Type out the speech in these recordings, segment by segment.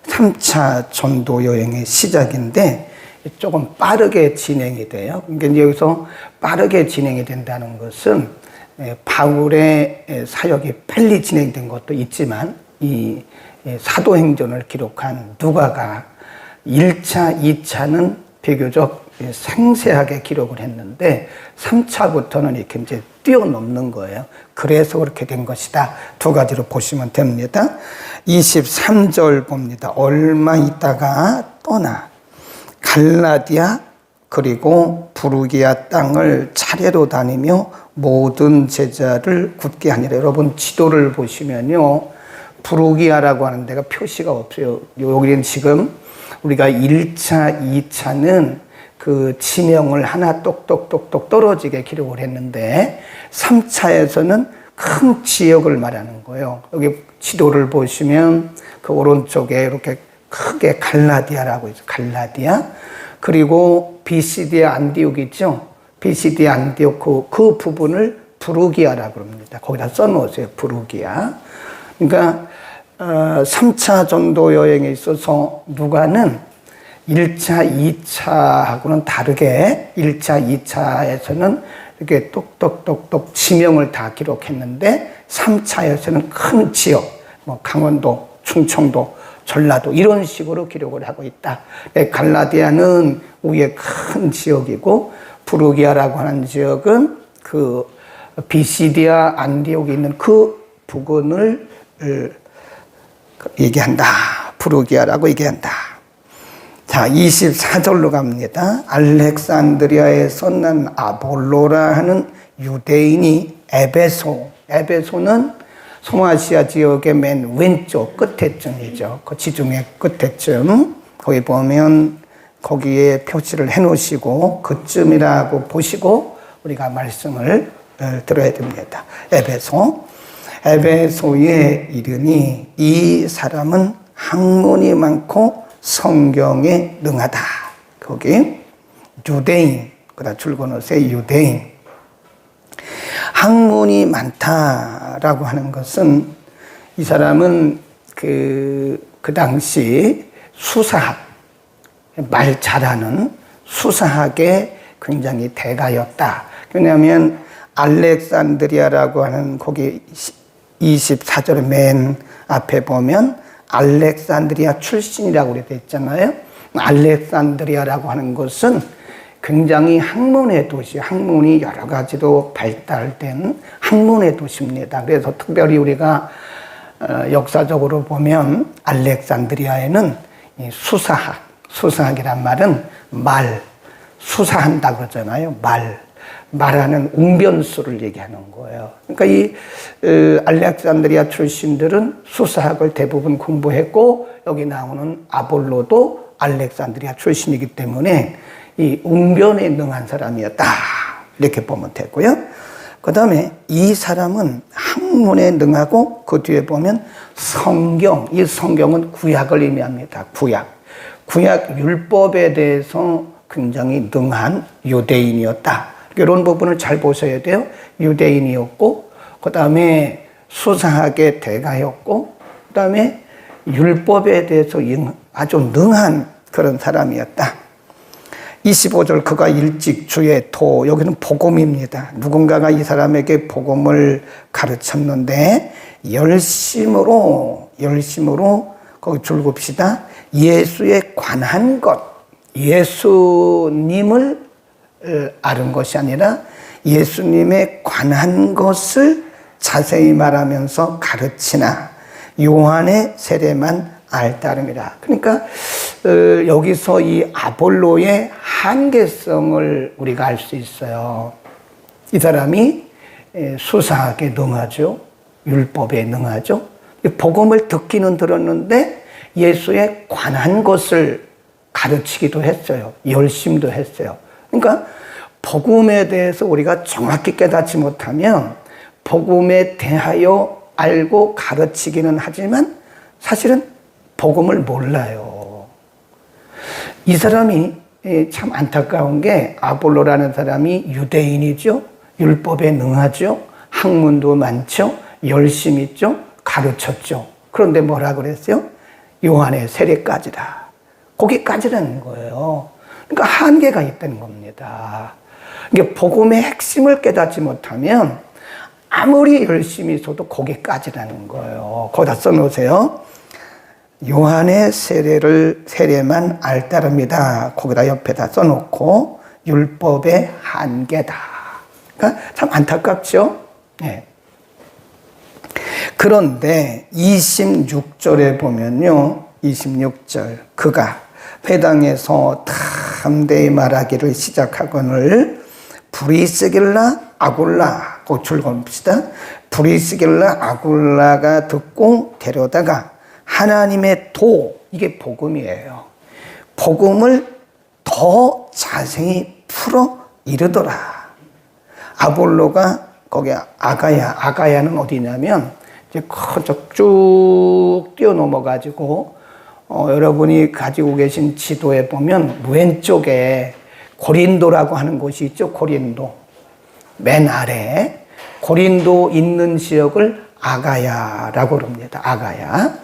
3차 전도 여행의 시작인데 조금 빠르게 진행이 돼요. 그러니까 여기서 빠르게 진행이 된다는 것은 바울의 사역이 빨리 진행된 것도 있지만 이 사도행전을 기록한 누가가 1차, 2차는 비교적 생생하게 기록을 했는데 3차부터는 이렇게 이제 뛰어넘는 거예요. 그래서 그렇게 된 것이다. 두 가지로 보시면 됩니다. 23절 봅니다. 얼마 있다가 떠나 갈라디아 그리고 부르기아 땅을 차례로 다니며 모든 제자를 굳게 하니라. 여러분 지도를 보시면요. 부르기아라고 하는 데가 표시가 없어요. 여기는 지금 우리가 1차, 2차는 그 지명을 하나 똑똑똑똑 떨어지게 기록을 했는데 3차에서는 큰 지역을 말하는 거예요. 여기 지도를 보시면 그 오른쪽에 이렇게 크게 갈라디아라고 있어요. 갈라디아. 그리고 비시디아 안디옥 있죠? 비시디아 안디옥 그 부분을 부르기아라고 합니다. 거기다 써놓으세요. 부르기아. 그러니까 3차 전도 여행에 있어서 누가는 1차, 2차하고는 다르게 1차, 2차에서는 이렇게 똑똑똑똑 지명을 다 기록했는데 3차에서는 큰 지역, 뭐 강원도, 충청도, 전라도 이런 식으로 기록을 하고 있다. 갈라디아는 위에 큰 지역이고 부르기아라고 하는 지역은 그 비시디아 안디옥에 있는 그 부근을 얘기한다. 부르기아라고 얘기한다. 자, 24절로 갑니다. 알렉산드리아에서 난 아볼로라 하는 유대인이 에베소는 소아시아 지역의 맨 왼쪽 끝에쯤이죠. 그 지중해 끝에쯤. 거기 보면 거기에 표시를 해 놓으시고 그쯤이라고 보시고 우리가 말씀을 들어야 됩니다. 에베소에 이르니 이 사람은 학문이 많고 성경에 능하다. 거기 유대인, 그다 줄거놓으세요. 유대인. 학문이 많다라고 하는 것은 이 사람은 그 당시 수사학, 말 잘하는 수사학의 굉장히 대가였다. 왜냐하면 알렉산드리아라고 하는 거기 24절 맨 앞에 보면 알렉산드리아 출신이라고 그래 있잖아요. 알렉산드리아라고 하는 것은 굉장히 학문의 도시, 학문이 여러 가지로 발달된 학문의 도시입니다. 그래서 특별히 우리가 역사적으로 보면 알렉산드리아에는 수사학이란 말은 수사한다 그러잖아요. 말하는 웅변수를 얘기하는 거예요. 그러니까 이 알렉산드리아 출신들은 수사학을 대부분 공부했고 여기 나오는 아볼로도 알렉산드리아 출신이기 때문에 이 웅변에 능한 사람이었다. 이렇게 보면 되고요. 그 다음에 이 사람은 학문에 능하고 그 뒤에 보면 이 성경은 구약을 의미합니다. 구약 율법에 대해서 굉장히 능한 유대인이었다. 이런 부분을 잘 보셔야 돼요. 유대인이었고, 그 다음에 수사학의 대가였고, 그 다음에 율법에 대해서 아주 능한 그런 사람이었다. 25절 그가 일찍 주의 여기는 복음입니다. 누군가가 이 사람에게 복음을 가르쳤는데 열심으로 거기 줄봅시다. 예수에 관한 것, 예수님을 아는 것이 아니라 예수님에 관한 것을 자세히 말하면서 가르치나 요한의 세례만 알따름이라. 그러니까 여기서 이 아볼로의 한계성을 우리가 알 수 있어요. 이 사람이 수사학에 능하죠. 율법에 능하죠. 복음을 듣기는 들었는데 예수에 관한 것을 가르치기도 했어요. 열심도 했어요. 그러니까 복음에 대해서 우리가 정확히 깨닫지 못하면 복음에 대하여 알고 가르치기는 하지만 사실은 복음을 몰라요. 이 사람이 참 안타까운 게 아볼로라는 사람이 유대인이죠. 율법에 능하죠. 학문도 많죠. 열심히 있죠. 가르쳤죠. 그런데 뭐라 그랬어요? 요한의 세례까지라. 거기까지라는 거예요. 그러니까 한계가 있다는 겁니다. 이게 복음의 핵심을 깨닫지 못하면 아무리 열심히 있어도 거기까지라는 거예요. 거기다 써놓으세요. 요한의 세례만 알따릅니다. 거기다 옆에다 써놓고 율법의 한계다. 그러니까 참 안타깝죠? 네. 그런데 26절에 보면요. 26절 그가 회당에서 담대히 말하기를 시작하거늘 브리스길라 아굴라 줄거봅시다. 브리스길라 아굴라가 듣고 데려다가 하나님의 이게 복음이에요. 복음을 더 자세히 풀어 이르더라. 아볼로가 거기 아가야는 어디냐면 이제 쭉 뛰어넘어가지고 여러분이 가지고 계신 지도에 보면 왼쪽에 고린도라고 하는 곳이 있죠. 고린도 맨 아래 고린도 있는 지역을 아가야라고 그럽니다. 아가야.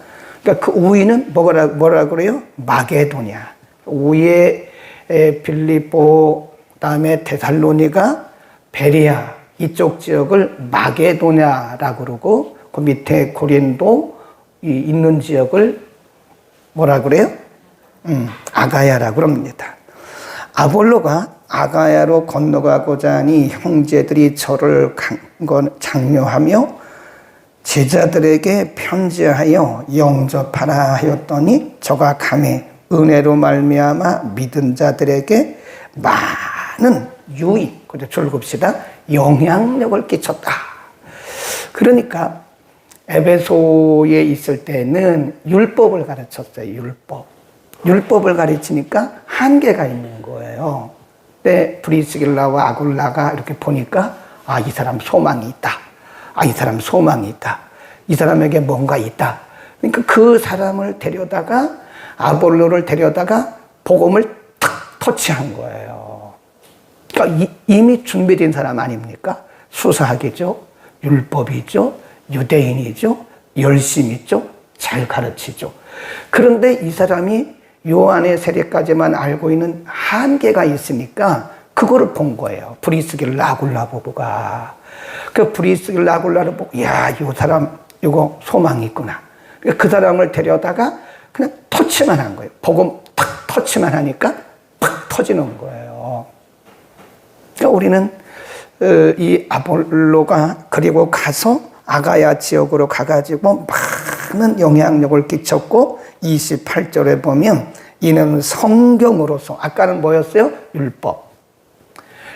그러니까 그 우위는 뭐라 그래요? 마게도냐. 위에 빌립보, 그다음에 데살로니가, 베레아 이쪽 지역을 마게도냐라고 그러고 그 밑에 고린도 있는 지역을 뭐라 그래요? 아가야라고 그럽니다. 아볼로가 아가야로 건너가고자 하니 형제들이 저를 장려하며 제자들에게 편지하여 영접하라 하였더니 저가 감히 은혜로 말미암아 믿은 자들에게 많은 유익, 줄급시다 영향력을 끼쳤다. 그러니까 에베소에 있을 때는 율법을 가르쳤어요. 율법을 가르치니까 한계가 있는 거예요. 근데 브리스길라와 아굴라가 이렇게 보니까 이 사람 소망이 있다. 이 사람 소망이 있다. 이 사람에게 뭔가 있다. 그러니까 그 사람을 데려다가 아볼로를 데려다가 복음을 탁 터치한 거예요. 그러니까 이미 준비된 사람 아닙니까? 수사학이죠. 율법이죠. 유대인이죠. 열심히 있죠. 잘 가르치죠. 그런데 이 사람이 요한의 세례까지만 알고 있는 한계가 있으니까 그거를 본 거예요. 브리스길라 아굴라 부부가. 그 브리스길라 아굴라를 보고 야, 이 사람 이거 소망이 있구나. 그 사람을 데려다가 그냥 터치만 한 거예요. 복음 탁 터치만 하니까 팍 터지는 거예요. 그러니까 우리는 이 아볼로가 그리고 가서 아가야 지역으로 가가지고 많은 영향력을 끼쳤고 28절에 보면 이는 성경으로서 아까는 뭐였어요? 율법.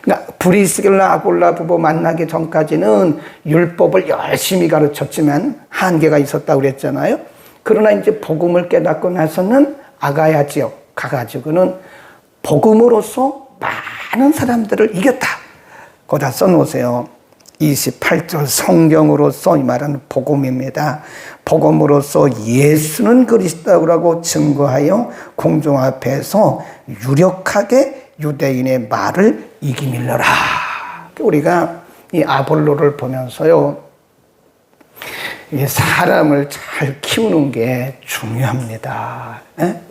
그러니까 브리스길라 아굴라 부부 만나기 전까지는 율법을 열심히 가르쳤지만 한계가 있었다고 그랬잖아요. 그러나 이제 복음을 깨닫고 나서는 아가야 지역 가가지고는 복음으로서 많은 사람들을 이겼다. 거기다 써놓으세요. 28절 성경으로서 이 말은 복음입니다. 복음으로서 예수는 그리스도라고 증거하여 공众앞에서 유력하게 유대인의 말을 이기밀러라. 우리가 이 아볼로를 보면서요, 이 사람을 잘 키우는 게 중요합니다. 에?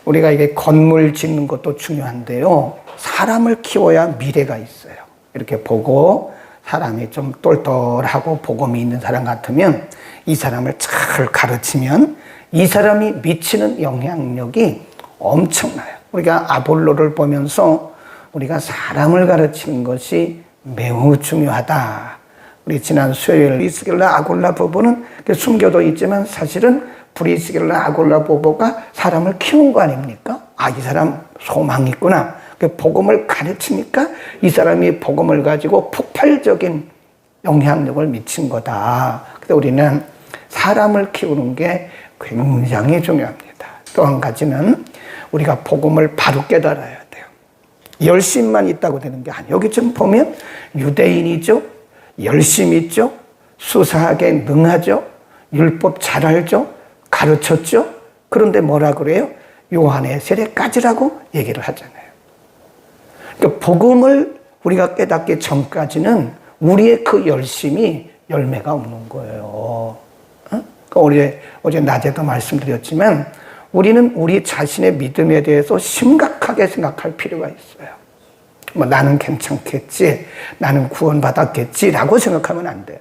우리가 이게 건물 짓는 것도 중요한데요, 사람을 키워야 미래가 있어요. 이렇게 보고 사람이 좀 똘똘하고 복음이 있는 사람 같으면 이 사람을 잘 가르치면 이 사람이 미치는 영향력이 엄청나요. 우리가 아볼로를 보면서 우리가 사람을 가르치는 것이 매우 중요하다. 우리 지난 수요일 브리스길라 아굴라 부부는 숨겨도 있지만 사실은 브리스길라 아굴라 부부가 사람을 키운 거 아닙니까? 이 사람 소망이 있구나. 복음을 가르치니까 이 사람이 복음을 가지고 폭발적인 영향력을 미친 거다. 그래서 우리는 사람을 키우는 게 굉장히 중요합니다. 또 한 가지는 우리가 복음을 바로 깨달아야 돼요. 열심만 있다고 되는 게 아니에요. 여기 지금 보면 유대인이죠. 열심히 있죠. 수사하게 능하죠. 율법 잘 알죠. 가르쳤죠. 그런데 뭐라 그래요? 요한의 세례까지라고 얘기를 하잖아요. 그러니까 복음을 우리가 깨닫기 전까지는 우리의 그 열심이 열매가 없는 거예요. 어제 낮에도 말씀드렸지만 우리는 우리 자신의 믿음에 대해서 심각하게 생각할 필요가 있어요. 뭐 나는 괜찮겠지, 나는 구원받았겠지라고 생각하면 안 돼요.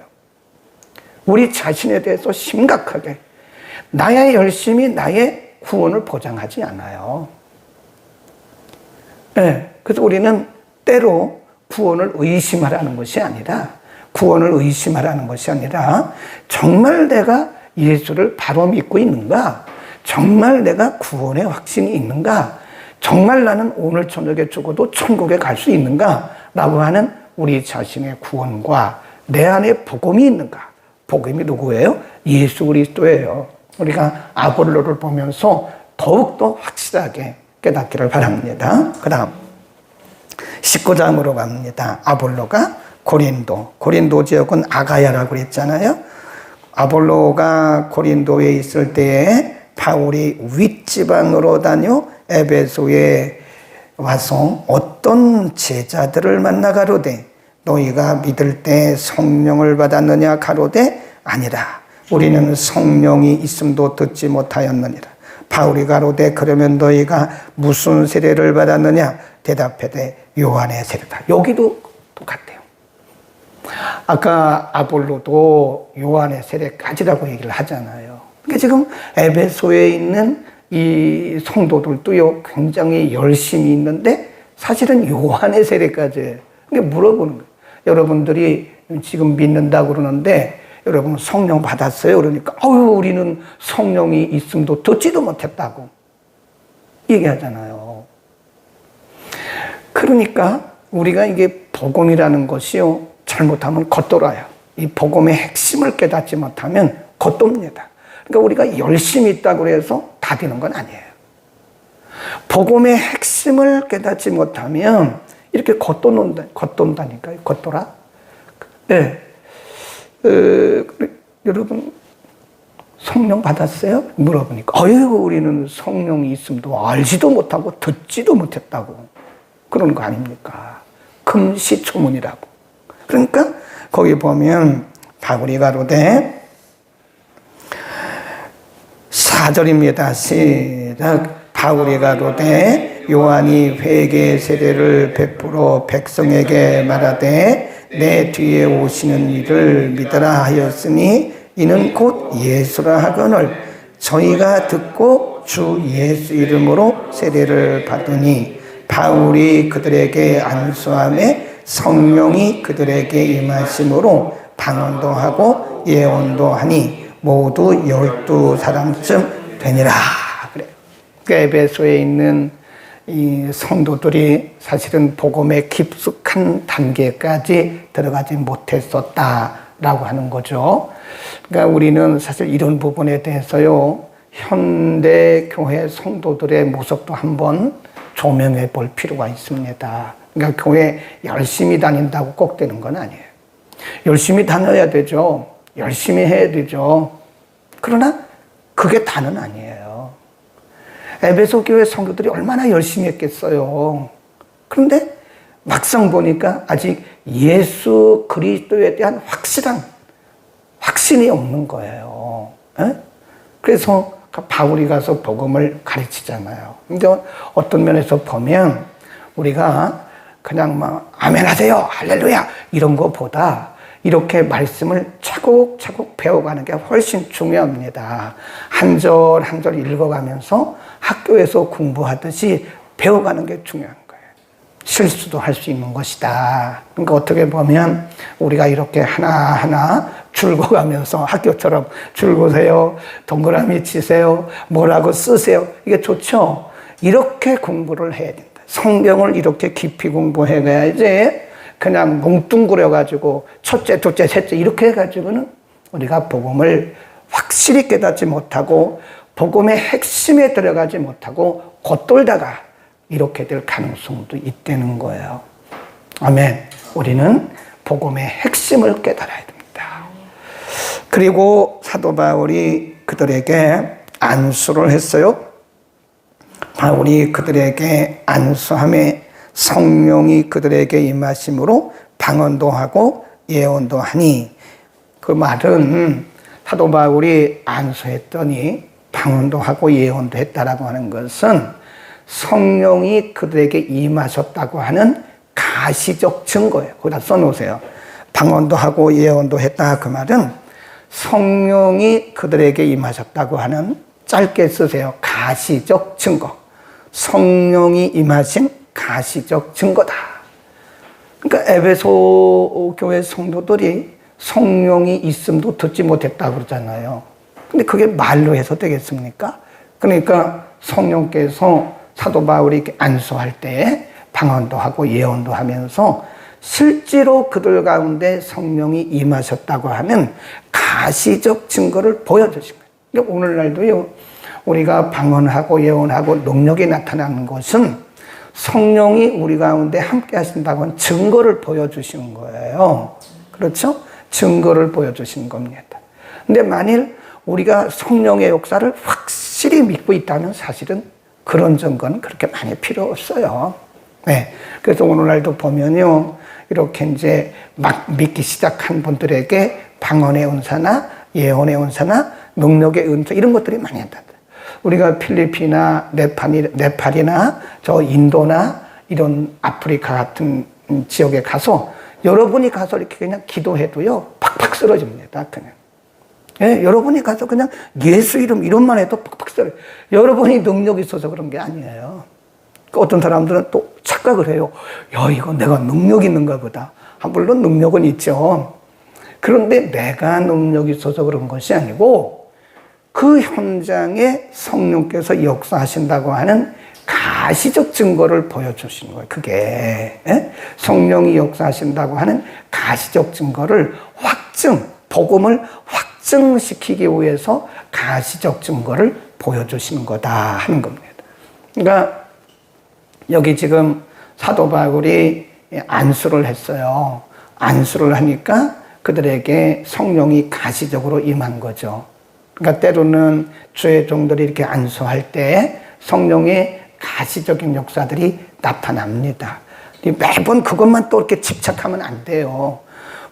우리 자신에 대해서 심각하게, 나의 열심이 나의 구원을 보장하지 않아요. 네, 그래서 우리는 때로 구원을 의심하라는 것이 아니라, 정말 내가 예수를 바로 믿고 있는가? 정말 내가 구원의 확신이 있는가? 정말 나는 오늘 저녁에 죽어도 천국에 갈 수 있는가? 라고 하는 우리 자신의 구원과 내 안에 복음이 있는가? 복음이 누구예요? 예수 그리스도예요. 우리가 아볼로를 보면서 더욱더 확실하게 깨닫기를 바랍니다. 그 다음 19장으로 갑니다. 아볼로가 고린도 지역은 아가야라고 그랬잖아요. 아볼로가 고린도에 있을 때에 바울이 윗지방으로 다녀 에베소에 와서 어떤 제자들을 만나 가로되 너희가 믿을 때 성령을 받았느냐 가로되 아니라 우리는 성령이 있음도 듣지 못하였느니라. 바울이 가로되 그러면 너희가 무슨 세례를 받았느냐 대답하되 요한의 세례다. 여기도 똑같아요. 아까 아볼로도 요한의 세례까지라고 얘기를 하잖아요. 그러니까 지금 에베소에 있는 이 성도들도요 굉장히 열심히 있는데 사실은 요한의 세례까지 그러니까 물어보는 거예요. 여러분들이 지금 믿는다고 그러는데 여러분 성령 받았어요? 그러니까 우리는 성령이 있음도 듣지도 못했다고 얘기하잖아요. 그러니까 우리가 이게 복음이라는 것이요 잘못하면 겉돌아요. 이 복음의 핵심을 깨닫지 못하면 겉돕니다. 그러니까 우리가 열심히 있다고 해서 다 되는 건 아니에요. 복음의 핵심을 깨닫지 못하면 이렇게 겉돈다니까요. 겉돌아. 네. 여러분 성령 받았어요? 물어보니까 우리는 성령이 있음도 알지도 못하고 듣지도 못했다고 그런 거 아닙니까? 금시초문이라고. 그러니까 거기 보면 바울이 가로되 4절입니다. 시작. 바울이 가로되 요한이 회개 세례를 베풀어 백성에게 말하되 내 뒤에 오시는 이를 믿으라 하였으니 이는 곧 예수라 하거늘 저희가 듣고 주 예수 이름으로 세례를 받으니 바울이 그들에게 안수하매 성령이 그들에게 임하심으로 방언도 하고 예언도 하니 모두 12사람쯤 되니라. 그래. 그 에베소에 있는 이 성도들이 사실은 복음의 깊숙한 단계까지 들어가지 못했었다라고 하는 거죠. 그러니까 우리는 사실 이런 부분에 대해서요, 현대 교회 성도들의 모습도 한번 조명해 볼 필요가 있습니다. 그러니까 교회 열심히 다닌다고 꼭 되는 건 아니에요. 열심히 다녀야 되죠. 열심히 해야 되죠. 그러나 그게 다는 아니에요. 에베소 교회 성도들이 얼마나 열심히 했겠어요. 그런데 막상 보니까 아직 예수 그리스도에 대한 확신이 없는 거예요. 에? 그래서 바울이 가서 복음을 가르치잖아요. 근데 어떤 면에서 보면 우리가 그냥 막 아멘 하세요, 할렐루야 이런 거보다 이렇게 말씀을 차곡차곡 배워가는 게 훨씬 중요합니다. 한 절 한 절 읽어가면서 학교에서 공부하듯이 배워가는 게 중요한 거예요. 실수도 할 수 있는 것이다. 그러니까 어떻게 보면 우리가 이렇게 하나하나 줄거가면서 학교처럼 줄거세요, 동그라미 치세요, 뭐라고 쓰세요. 이게 좋죠. 이렇게 공부를 해야 된다. 성경을 이렇게 깊이 공부해가야지 그냥 뭉뚱그려가지고 첫째, 둘째, 셋째 이렇게 해가지고는 우리가 복음을 확실히 깨닫지 못하고 복음의 핵심에 들어가지 못하고 겉돌다가 이렇게 될 가능성도 있다는 거예요. 아멘. 우리는 복음의 핵심을 깨달아야 됩니다. 그리고 사도 바울이 그들에게 안수를 했어요. 바울이 그들에게 안수함에 성령이 그들에게 임하심으로 방언도 하고 예언도 하니 그 말은 사도 바울이 안수했더니 방언도 하고 예언도 했다라고 하는 것은 성령이 그들에게 임하셨다고 하는 가시적 증거예요. 거기다 써놓으세요. 방언도 하고 예언도 했다. 그 말은 성령이 그들에게 임하셨다고 하는, 짧게 쓰세요. 가시적 증거. 성령이 임하신 가시적 증거다. 그러니까 에베소 교회 성도들이 성령이 있음도 듣지 못했다고 그러잖아요. 근데 그게 말로 해서 되겠습니까? 그러니까 성령께서 사도 바울이 이렇게 안수할 때 방언도 하고 예언도 하면서 실제로 그들 가운데 성령이 임하셨다고 하는 가시적 증거를 보여주신 거예요. 그러니까 오늘날도요, 우리가 방언하고 예언하고 능력이 나타나는 것은 성령이 우리 가운데 함께 하신다고 하는 증거를 보여주시는 거예요. 그렇죠? 증거를 보여주시는 겁니다. 근데 만일 우리가 성령의 역사를 확실히 믿고 있다면 사실은 그런 증거는 그렇게 많이 필요 없어요. 네. 그래서 오늘날도 보면요, 이렇게 이제 막 믿기 시작한 분들에게 방언의 은사나 예언의 은사나 능력의 은사 이런 것들이 많이 한다. 우리가 필리핀이나 네팔이나 저 인도나 이런 아프리카 같은 지역에 가서 여러분이 가서 이렇게 그냥 기도해도요, 팍팍 쓰러집니다. 그냥. 예, 여러분이 가서 그냥 예수 이름만 해도 팍팍 쓰러져요. 여러분이 능력이 있어서 그런 게 아니에요. 어떤 사람들은 또 착각을 해요. 야, 이거 내가 능력 있는가 보다. 물론 능력은 있죠. 그런데 내가 능력이 있어서 그런 것이 아니고 그 현장에 성령께서 역사하신다고 하는 가시적 증거를 보여주시는 거예요. 그게 성령이 역사하신다고 하는 가시적 증거를 복음을 확증시키기 위해서 가시적 증거를 보여주시는 거다 하는 겁니다. 그러니까 여기 지금 사도 바울이 안수를 했어요. 안수를 하니까 그들에게 성령이 가시적으로 임한 거죠. 그러니까 때로는 주의 종들이 이렇게 안수할 때 성령의 가시적인 역사들이 나타납니다. 매번 그것만 또 이렇게 집착하면 안 돼요.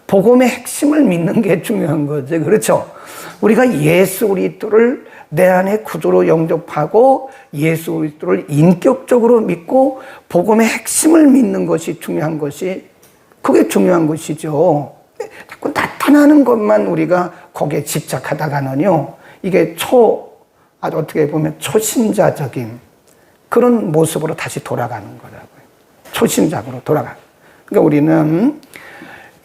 복음의 핵심을 믿는 게 중요한 거죠. 그렇죠? 우리가 예수 그리스도를 내 안에 구주로 영접하고 예수 그리스도를 인격적으로 믿고 복음의 핵심을 믿는 것이 중요한 것이, 그게 중요한 것이죠. 자꾸 나타나는 것만 우리가 거기에 집착하다가는요, 이게 어떻게 보면 초신자적인 그런 모습으로 다시 돌아가는 거라고요. 초신자로 돌아가는. 그러니까 우리는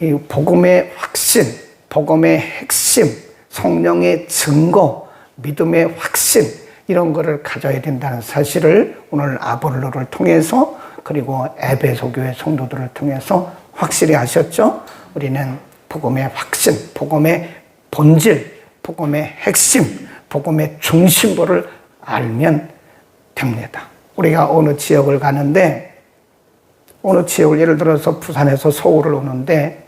이 복음의 확신, 복음의 핵심, 성령의 증거, 믿음의 확신, 이런 거를 가져야 된다는 사실을 오늘 아볼로를 통해서 그리고 에베소 교회 성도들을 통해서 확실히 아셨죠? 우리는 복음의 확신, 복음의 본질, 복음의 핵심, 복음의 중심부를 알면 됩니다. 우리가 어느 지역을 가는데, 어느 지역을 예를 들어서 부산에서 서울을 오는데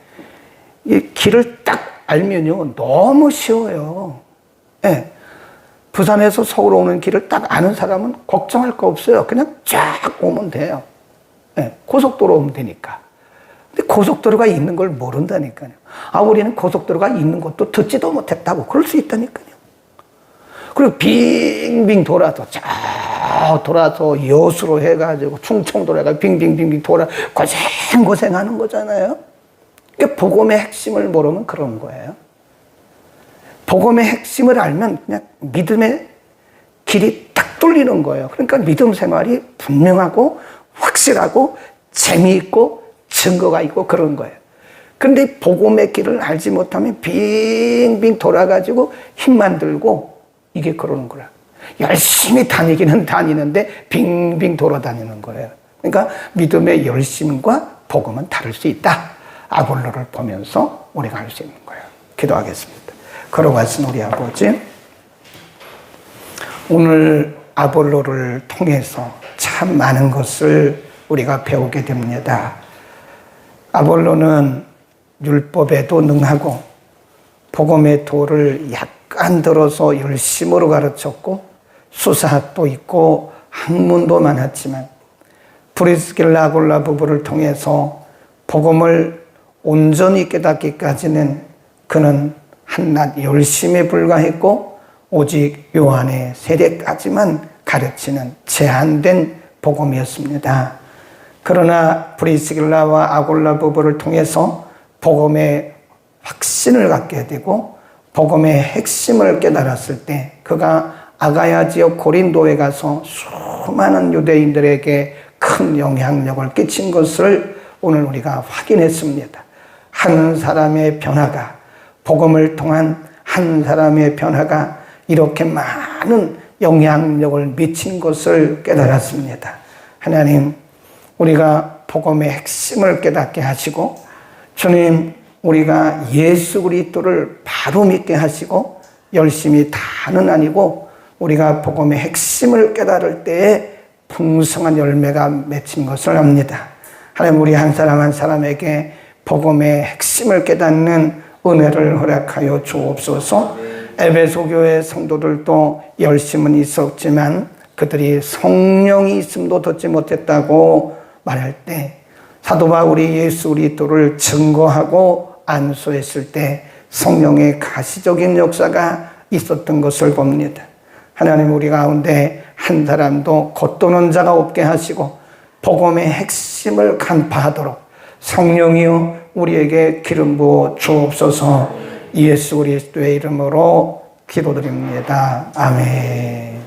이 길을 딱 알면요, 너무 쉬워요. 네. 부산에서 서울 오는 길을 딱 아는 사람은 걱정할 거 없어요. 그냥 쫙 오면 돼요. 네. 고속도로 오면 되니까. 근데 고속도로가 있는 걸 모른다니까요. 우리는 고속도로가 있는 것도 듣지도 못했다고. 그럴 수 있다니까요. 그리고 빙빙 돌아서 여수로 해가지고 충청도로 해가지고 빙빙빙빙 고생하는 거잖아요. 그러니까 복음의 핵심을 모르면 그런 거예요. 복음의 핵심을 알면 그냥 믿음의 길이 딱 뚫리는 거예요. 그러니까 믿음 생활이 분명하고 확실하고 재미있고 증거가 있고 그런 거예요. 근데 복음의 길을 알지 못하면 빙빙 돌아가지고 힘만 들고 이게 그러는 거라. 열심히 다니기는 다니는데 빙빙 돌아다니는 거예요. 그러니까 믿음의 열심과 복음은 다를 수 있다. 아볼로를 보면서 우리가 알 수 있는 거예요. 기도하겠습니다. 걸어가신 우리 아버지, 오늘 아볼로를 통해서 참 많은 것을 우리가 배우게 됩니다. 아볼로는 율법에도 능하고 복음의 도를 약간 들어서 열심으로 가르쳤고 수사학도 있고 학문도 많았지만 브리스길라 아굴라 부부를 통해서 복음을 온전히 깨닫기까지는 그는 한낮 10시에 불과했고 오직 요한의 세례까지만 가르치는 제한된 복음이었습니다. 그러나 브리스길라와 아굴라 부부를 통해서 복음의 확신을 갖게 되고 복음의 핵심을 깨달았을 때 그가 아가야 지역 고린도에 가서 수많은 유대인들에게 큰 영향력을 끼친 것을 오늘 우리가 확인했습니다. 한 사람의 변화가, 복음을 통한 한 사람의 변화가 이렇게 많은 영향력을 미친 것을 깨달았습니다. 하나님, 우리가 복음의 핵심을 깨닫게 하시고, 주님, 우리가 예수 그리스도를 바로 믿게 하시고, 열심히 다는 아니고 우리가 복음의 핵심을 깨달을 때에 풍성한 열매가 맺힌 것을 압니다. 하나님, 우리 한 사람 한 사람에게 복음의 핵심을 깨닫는 은혜를 허락하여 주옵소서. 에베소 교회 성도들도 열심은 있었지만 그들이 성령이 있음도 듣지 못했다고 말할 때 사도 바울이 예수 그리스도를 증거하고 안수했을 때 성령의 가시적인 역사가 있었던 것을 봅니다. 하나님, 우리 가운데 한 사람도 겉도는 자가 없게 하시고 복음의 핵심을 간파하도록 성령이여 우리에게 기름 부어 주옵소서. 예수 그리스도의 이름으로 기도드립니다. 아멘.